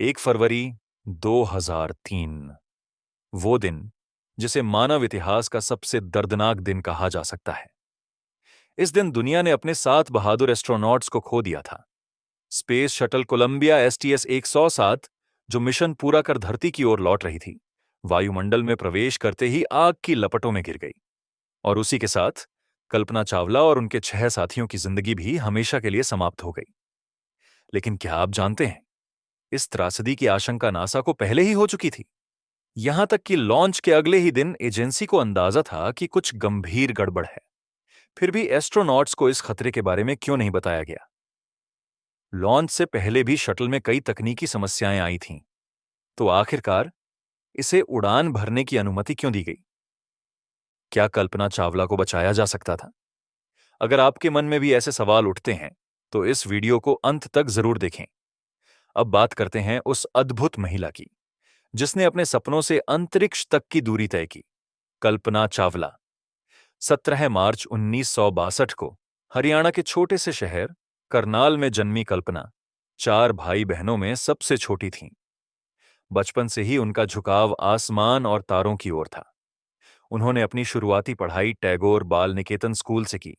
1 फरवरी 2003, वो दिन जिसे मानव इतिहास का सबसे दर्दनाक दिन कहा जा सकता है। इस दिन दुनिया ने अपने 7 बहादुर एस्ट्रोनॉट्स को खो दिया था। स्पेस शटल कोलंबिया STS 107, जो मिशन पूरा कर धरती की ओर लौट रही थी, वायुमंडल में प्रवेश करते ही आग की लपटों में गिर गई। और उसी के साथ कल्पना चावला और उनके 6 साथियों की जिंदगी भी हमेशा के लिए समाप्त हो गई। लेकिन क्या आप जानते हैं, इस त्रासदी की आशंका नासा को पहले ही हो चुकी थी। यहां तक कि लॉन्च के अगले ही दिन एजेंसी को अंदाजा था कि कुछ गंभीर गड़बड़ है। फिर भी एस्ट्रोनॉट्स को इस खतरे के बारे में क्यों नहीं बताया गया? लॉन्च से पहले भी शटल में कई तकनीकी समस्याएं आई थीं, तो आखिरकार इसे उड़ान भरने की अनुमति क्यों दी गई? क्या कल्पना चावला को बचाया जा सकता था? अगर आपके मन में भी ऐसे सवाल उठते हैं, तो इस वीडियो को अंत तक जरूर देखें। अब बात करते हैं उस अद्भुत महिला की, जिसने अपने सपनों से अंतरिक्ष तक की दूरी तय की। कल्पना चावला। 17 मार्च 1962 को हरियाणा के छोटे से शहर करनाल में जन्मी कल्पना 4 भाई बहनों में सबसे छोटी थीं। बचपन से ही उनका झुकाव आसमान और तारों की ओर था। उन्होंने अपनी शुरुआती पढ़ाई टैगोर बाल निकेतन स्कूल से की।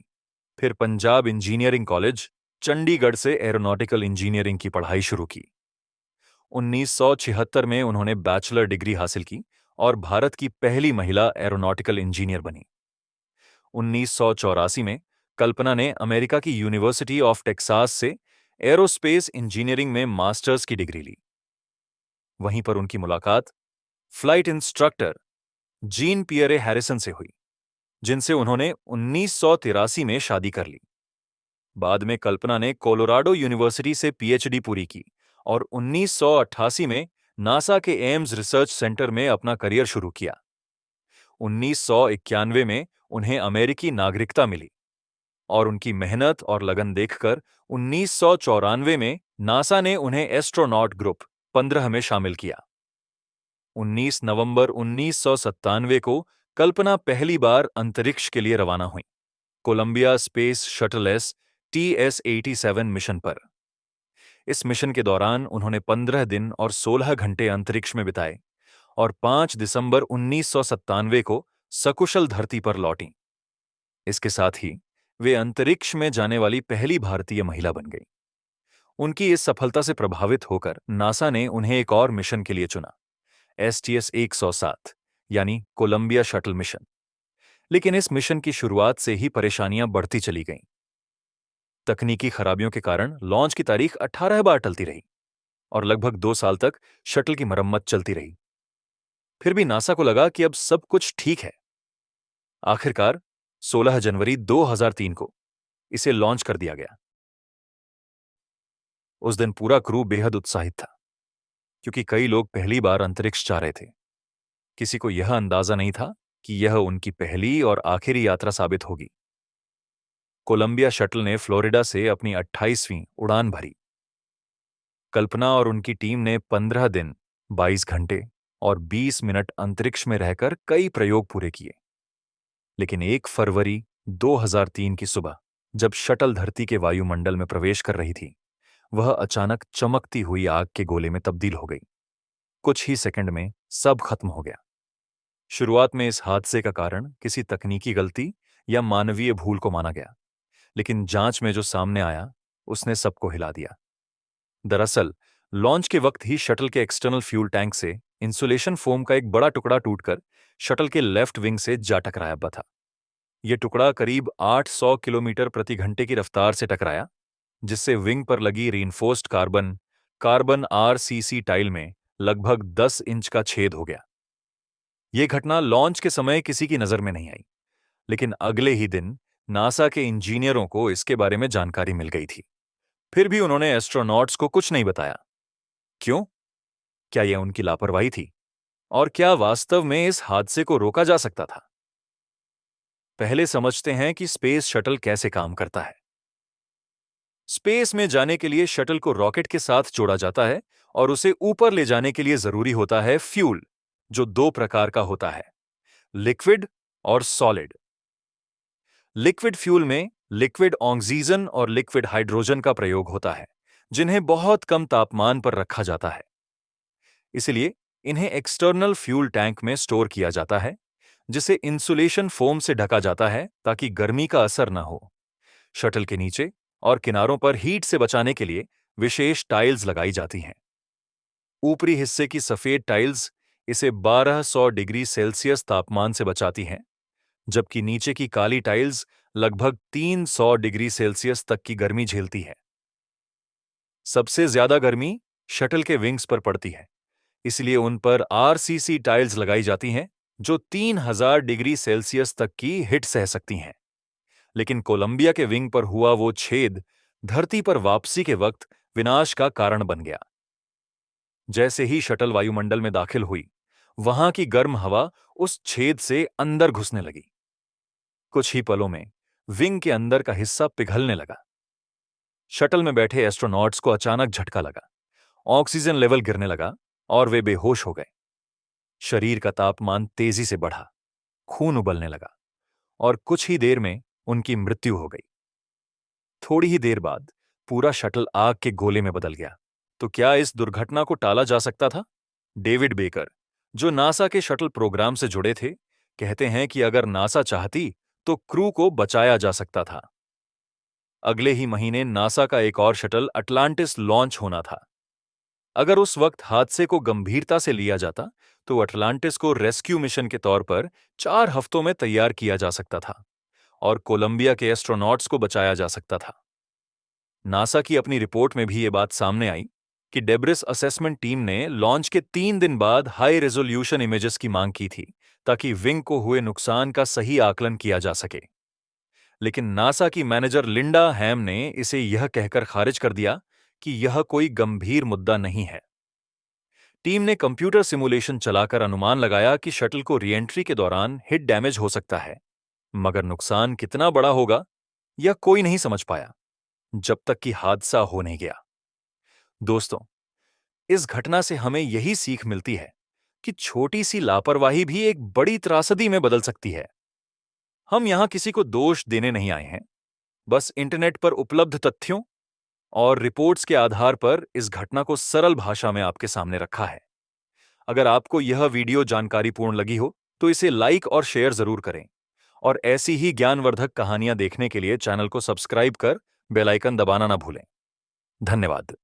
फिर पंजाब इंजीनियरिंग कॉलेज, चंडीगढ़ से एरोनॉटिकल इंजीनियरिंग की पढ़ाई शुरू की। 1976 में उन्होंने बैचलर डिग्री हासिल की और भारत की पहली महिला एरोनॉटिकल इंजीनियर बनी। 1984 में कल्पना ने अमेरिका की यूनिवर्सिटी ऑफ टेक्सास से एरोस्पेस इंजीनियरिंग में मास्टर्स की डिग्री ली। वहीं पर उनकी मुलाकात flight instructor Jean Pierre Harrison से हुई, जिनसे उन्होंने 1983 में शादी कर ली। बाद में कल्पना ने कोलोराडो यूनिवर्सिटी से PhD पूरी की और 1988 में नासा के एम्स रिसर्च सेंटर में अपना करियर शुरू किया। 1991 में उन्हें अमेरिकी नागरिकता मिली और उनकी मेहनत और लगन देखकर 1994 में नासा ने उन्हें एस्ट्रोनॉट ग्रुप 15 में शामिल किया। 19 नवंबर 1997 को कल्पना पहली बार अंतरिक्ष के लिए रवाना हुई, Colombia space shuttle TS-87 mission पर। इस मिशन के दौरान उन्होंने 15 दिन और 16 घंटे अंतरिक्ष में बिताए और 5 दिसंबर 1997 को सकुशल धरती पर लौटीं। इसके साथ ही वे अंतरिक्ष में जाने वाली पहली भारतीय महिला बन गई। उनकी इस सफलता से प्रभावित होकर नासा ने उन्हें एक और मिशन के लिए चुना, STS 107 यानी कोलंबिया शटल मिशन। लेकिन इस मिशन की शुरुआत से ही परेशानियां बढ़ती चली गईं। तकनीकी खराबियों के कारण लॉन्च की तारीख 18 बार टलती रही और लगभग 2 साल तक शटल की मरम्मत चलती रही। फिर भी नासा को लगा कि अब सब कुछ ठीक है। आखिरकार 16 जनवरी 2003 को इसे लॉन्च कर दिया गया। उस दिन पूरा क्रू बेहद उत्साहित था, क्योंकि कई लोग पहली बार अंतरिक्ष जा रहे थे। किसी को यह अंदाजा नहीं था कि यह उनकी पहली और आखिरी यात्रा साबित होगी। कोलंबिया शटल ने फ्लोरिडा से अपनी 28वीं उड़ान भरी। कल्पना और उनकी टीम ने 15 दिन, 22 घंटे और 20 मिनट अंतरिक्ष में रहकर कई प्रयोग पूरे किए। लेकिन 1 फरवरी 2003 की सुबह, जब शटल धरती के वायुमंडल में प्रवेश कर रही थी, वह अचानक चमकती हुई आग के गोले में तब्दील हो गई। कुछ ही सेकंड में सब खत्म हो गया। शुरुआत में इस हादसे का कारण किसी तकनीकी गलती या मानवीय भूल को माना गया, लेकिन जांच में जो सामने आया उसने सबको हिला दिया। दरअसल लॉन्च के वक्त ही शटल के एक्सटर्नल फ्यूल टैंक से इंसुलेशन फोम का एक बड़ा टुकड़ा टूटकर शटल के लेफ्ट विंग से जा टकराया था। यह टुकड़ा करीब 800 किलोमीटर प्रति घंटे की रफ्तार से टकराया, जिससे विंग पर लगी reinforced carbon carbon RCC tile में लगभग 10 इंच का छेद हो गया। यह घटना लॉन्च के समय किसी की नजर में नहीं आई, लेकिन अगले ही दिन नासा के इंजीनियरों को इसके बारे में जानकारी मिल गई थी। फिर भी उन्होंने एस्ट्रोनॉट्स को कुछ नहीं बताया। क्यों? क्या यह उनकी लापरवाही थी? और क्या वास्तव में इस हादसे को रोका जा सकता था? पहले समझते हैं कि स्पेस शटल कैसे काम करता है। स्पेस में जाने के लिए शटल को रॉकेट के साथ जोड़ा जाता है और उसे ऊपर ले जाने के लिए जरूरी होता है फ्यूल, जो 2 प्रकार का होता है, लिक्विड और सॉलिड। लिक्विड फ्यूल में लिक्विड ऑक्सीजन और लिक्विड हाइड्रोजन का प्रयोग होता है, जिन्हें बहुत कम तापमान पर रखा जाता है। इसलिए इन्हें एक्सटर्नल फ्यूल टैंक में स्टोर किया जाता है, जिसे इंसुलेशन फोम से ढका जाता है ताकि गर्मी का असर न हो। शटल के नीचे और किनारों पर हीट से बचाने के लिए विशेष टाइल्स लगाई जाती हैं। ऊपरी हिस्से की सफेद टाइल्स इसे 1200 डिग्री सेल्सियस तापमान से बचाती हैं, जबकि नीचे की काली टाइल्स लगभग 300 डिग्री सेल्सियस तक की गर्मी झेलती है। सबसे ज्यादा गर्मी शटल के विंग्स पर पड़ती है, इसलिए उन पर आरसीसी टाइल्स लगाई जाती हैं जो 3000 डिग्री सेल्सियस तक की हिट सह सकती हैं। लेकिन कोलंबिया के विंग पर हुआ वो छेद धरती पर वापसी के वक्त विनाश का कारण बन गया। जैसे ही शटल वायुमंडल में दाखिल हुई, वहां की गर्म हवा उस छेद से अंदर घुसने लगी। कुछ ही पलों में विंग के अंदर का हिस्सा पिघलने लगा। शटल में बैठे एस्ट्रोनॉट्स को अचानक झटका लगा, ऑक्सीजन लेवल गिरने लगा और वे बेहोश हो गए। शरीर का तापमान तेजी से बढ़ा, खून उबलने लगा और कुछ ही देर में उनकी मृत्यु हो गई। थोड़ी ही देर बाद पूरा शटल आग के गोले में बदल गया। तो क्या इस दुर्घटना को टाला जा सकता था? डेविड बेकर, जो नासा के शटल प्रोग्राम से जुड़े थे, कहते हैं कि अगर नासा चाहती तो क्रू को बचाया जा सकता था। अगले ही महीने नासा का एक और शटल अटलांटिस लॉन्च होना था। अगर उस वक्त हादसे को गंभीरता से लिया जाता तो अटलांटिस को रेस्क्यू मिशन के तौर पर 4 हफ्तों में तैयार किया जा सकता था और कोलंबिया के एस्ट्रोनॉट्स को बचाया जा सकता था। नासा की अपनी रिपोर्ट में भी ये बात सामने आई कि डेब्रिस असेसमेंट टीम ने लॉन्च के 3 दिन बाद हाई रेजोल्यूशन इमेजेस की मांग की थी ताकि विंग को हुए नुकसान का सही आकलन किया जा सके। लेकिन नासा की मैनेजर लिंडा हैम ने इसे यह कहकर खारिज कर दिया कि यह कोई गंभीर मुद्दा नहीं है। टीम ने कंप्यूटर सिमुलेशन चलाकर अनुमान लगाया कि शटल को रीएंट्री के दौरान हिट डैमेज हो सकता है, मगर नुकसान कितना बड़ा होगा यह कोई नहीं समझ पाया जब तक कि हादसा हो नहीं गया। दोस्तों, इस घटना से हमें यही सीख मिलती है कि छोटी सी लापरवाही भी एक बड़ी त्रासदी में बदल सकती है। हम यहां किसी को दोष देने नहीं आए हैं, बस इंटरनेट पर उपलब्ध तथ्यों और रिपोर्ट्स के आधार पर इस घटना को सरल भाषा में आपके सामने रखा है। अगर आपको यह वीडियो जानकारीपूर्ण लगी हो तो इसे लाइक और शेयर जरूर करें और ऐसी ही ज्ञानवर्धक कहानियां देखने के लिए चैनल को सब्सक्राइब कर बेल आइकन दबाना ना भूलें। धन्यवाद।